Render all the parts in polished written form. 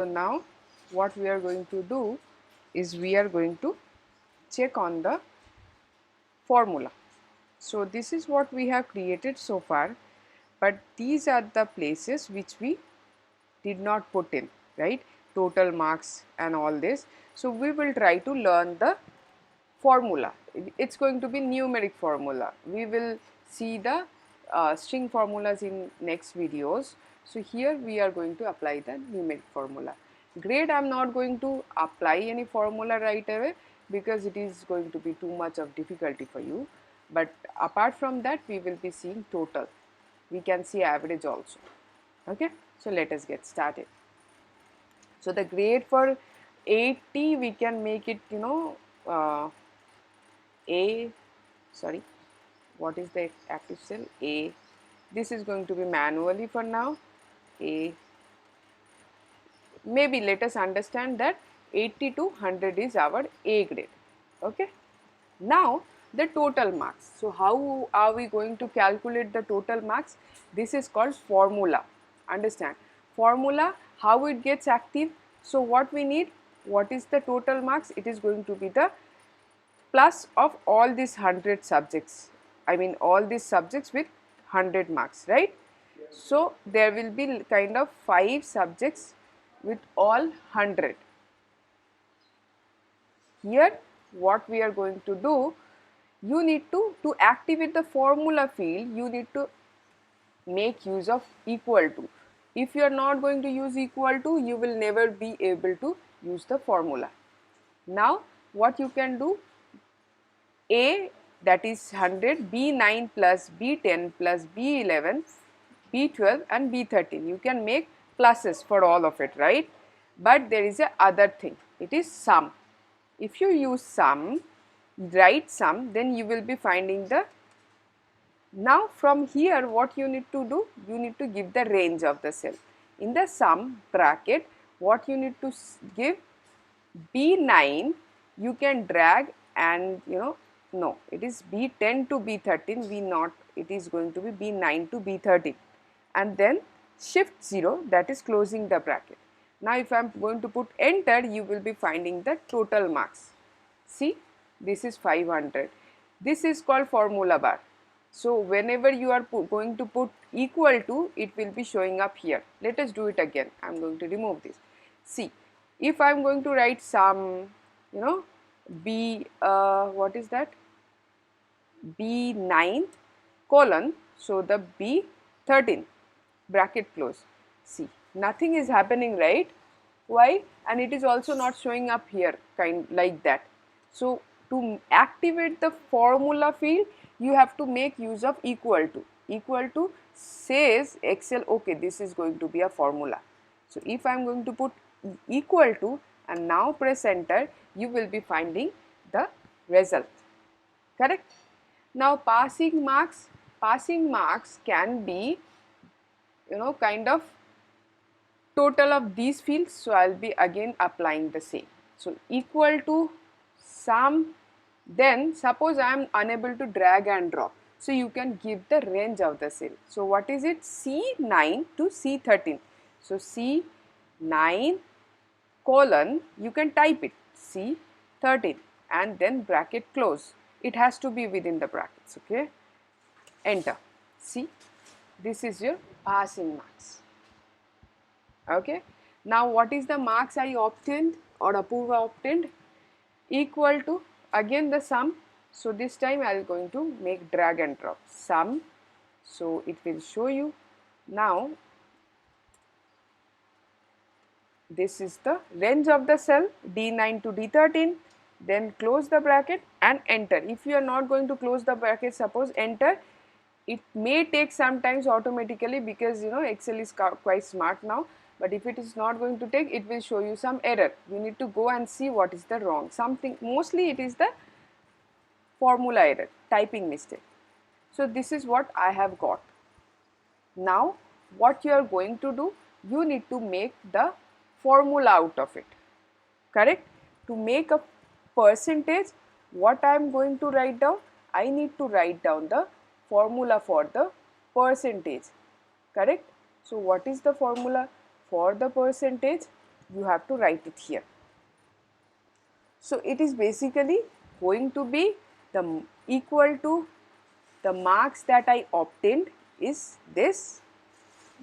So now what we are going to do is we are going to check on the formula. So this is what we have created so far, but these are the places which we did not put in, right? Total marks and all this. So we will try to learn the formula. It's going to be numeric formula. We will see the string formulas in next videos. So here we are going to apply the numeric formula. Grade, I am not going to apply any formula right away because it is going to be too much of difficulty for you. But apart from that, we will be seeing total. We can see average also. Okay, so let us get started. So the grade for 80, we can make it, what is the active cell? A. This is going to be manually for now. A. Maybe let us understand that 80 to 100 is our A grade. Okay. Now the total marks. So how are we going to calculate the total marks? This is called formula. Understand? Formula, how it gets active. So what we need? What is the total marks? It is going to be the plus of all these 100 subjects. I mean all these subjects with 100 marks, right? So there will be kind of 5 subjects with all 100. Here what we are going to do, you need to activate the formula field, you need to make use of equal to. If you are not going to use equal to, you will never be able to use the formula. Now what you can do, A, that is 100, B9 plus B10 plus B11, B12 and B13. You can make pluses for all of it, right? But there is a other thing, it is sum. If you use sum, write sum, then you will be finding the. Now from here what you need to do, you need to give the range of the cell. In the sum bracket, what you need to give, B9 you can drag and no, it is B10 to B13, it is going to be B9 to B13 and then shift 0, that is closing the bracket. Now if I am going to put enter, you will be finding the total marks. See, this is 500. This is called formula bar. So whenever you are going to put equal to, it will be showing up here. Let us do it again. I am going to remove this. See, if I am going to write some, B, what is that? B9 colon, so the B13 bracket close. See, nothing is happening, right? Why? And it is also not showing up here kind like that. So to activate the formula field, you have to make use of equal to. Equal to says Excel, okay, this is going to be a formula. So if I am going to put equal to and now press enter, you will be finding the result. Correct? Now passing marks can be kind of total of these fields. So I will be again applying the same. So equal to sum, then suppose I am unable to drag and drop. So you can give the range of the cell. So what is it? C9 to C13. So C9 colon, you can type it C13 and then bracket close. It has to be within the brackets, okay? Enter. See, this is your passing marks. Okay. Now what is the marks I obtained or Apurva obtained? Equal to, again the sum. So this time I am going to make drag and drop sum. So it will show you. Now this is the range of the cell D9 to D13. Then close the bracket and enter. If you are not going to close the bracket, suppose enter, it may take sometimes automatically because Excel is quite smart now. But if it is not going to take, it will show you some error. You need to go and see what is the wrong. Something, mostly it is the formula error, typing mistake. So this is what I have got. Now what you are going to do, you need to make the formula out of it. Correct? To make a percentage, what I am going to write down? I need to write down the formula for the percentage. Correct? So what is the formula for the percentage? you have to write it here. So it is basically going to be the equal to the marks that I obtained is this,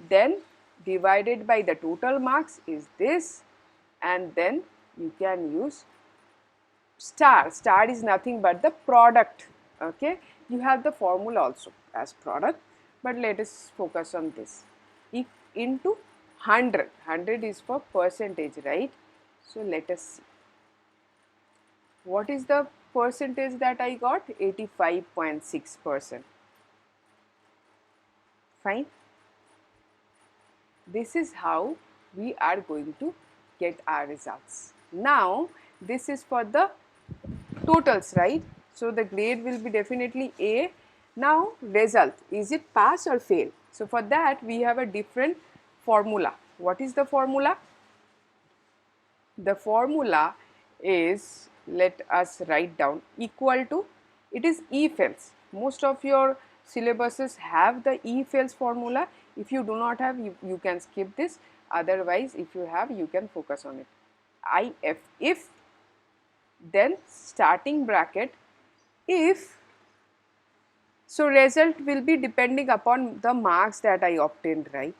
then divided by the total marks is this, and then you can use star. Star is nothing but the product. Okay, you have the formula also as product, but let us focus on this. Into 100. 100 is for percentage, right? So let us see. What is the percentage that I got? 85.6%. Fine. This is how we are going to get our results. Now, this is for the totals, right? So, the grade will be definitely A. Now, result, is it pass or fail? So, for that we have a different formula. What is the formula? The formula is, let us write down, equal to, it is if else. Most of your syllabuses have the if else formula. If you do not have, you can skip this. Otherwise, if you have, you can focus on it. If, then starting bracket, if, so result will be depending upon the marks that I obtained, right?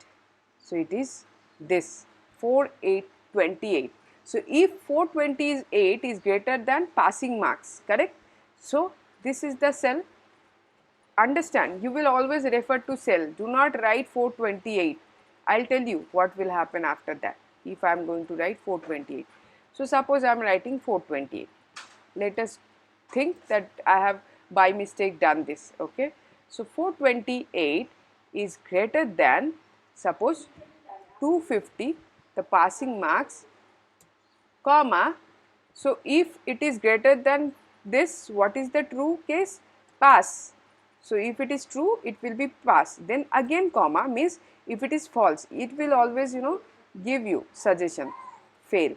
So it is this 4828. So if 428 is greater than passing marks, correct? So this is the cell. Understand, you will always refer to cell. Do not write 428. I'll tell you what will happen after that if I am going to write 428. So suppose I am writing 428. Let us think that I have by mistake done this. Okay. So 428 is greater than, suppose, 250, the passing marks, comma. So if it is greater than this, what is the true case? Pass. So if it is true, it will be pass. Then again comma means if it is false, it will always, give you suggestion, fail.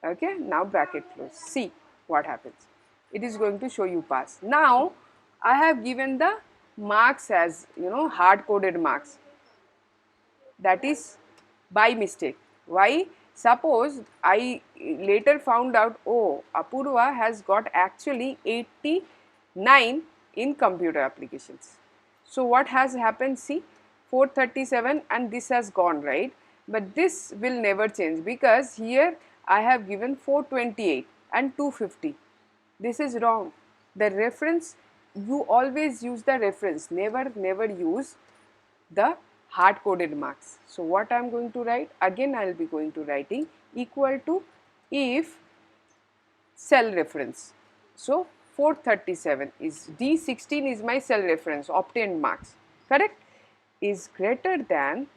Okay, now bracket close. See what happens. It is going to show you pass. Now I have given the marks as, hard coded marks. That is by mistake. Why? Suppose I later found out, oh, Apurva has got actually 89 in computer applications. So what has happened? See, 437 and this has gone, right? But this will never change because here I have given 428 and 250. This is wrong. The reference, you always use the reference, never use the hard coded marks. So what I am going to write? Again I will be going to writing equal to if cell reference. So 437 is D16 is my cell reference, obtained marks, correct, is greater than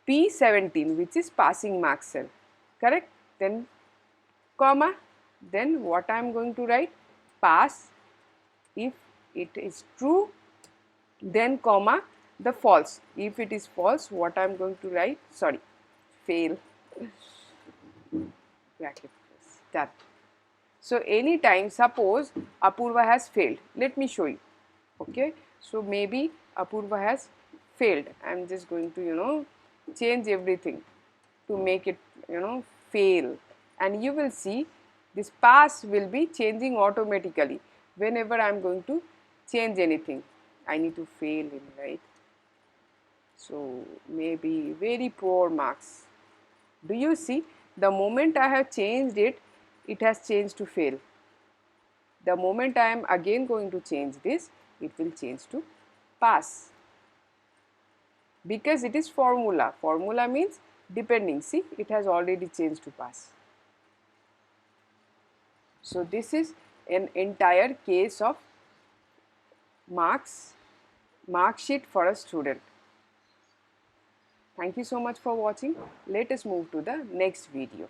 B17, which is passing marks cell, correct, then comma, then what I am going to write? Pass. If it is true, then comma, the false. If it is false, what I am going to write? Sorry, fail. Bracket done. So anytime, suppose Apurva has failed, let me show you. Okay, so maybe Apurva has failed. I am just going to change everything to make it fail, and you will see this pass will be changing automatically whenever I am going to change anything. I need to fail in, right? So maybe very poor marks. Do you see, the moment I have changed it, it has changed to fail. The moment I am again going to change this, it will change to pass. Because it is formula. Formula means depending. See, it has already changed to pass. So this is an entire case of mark sheet for a student. Thank you so much for watching. Let us move to the next video.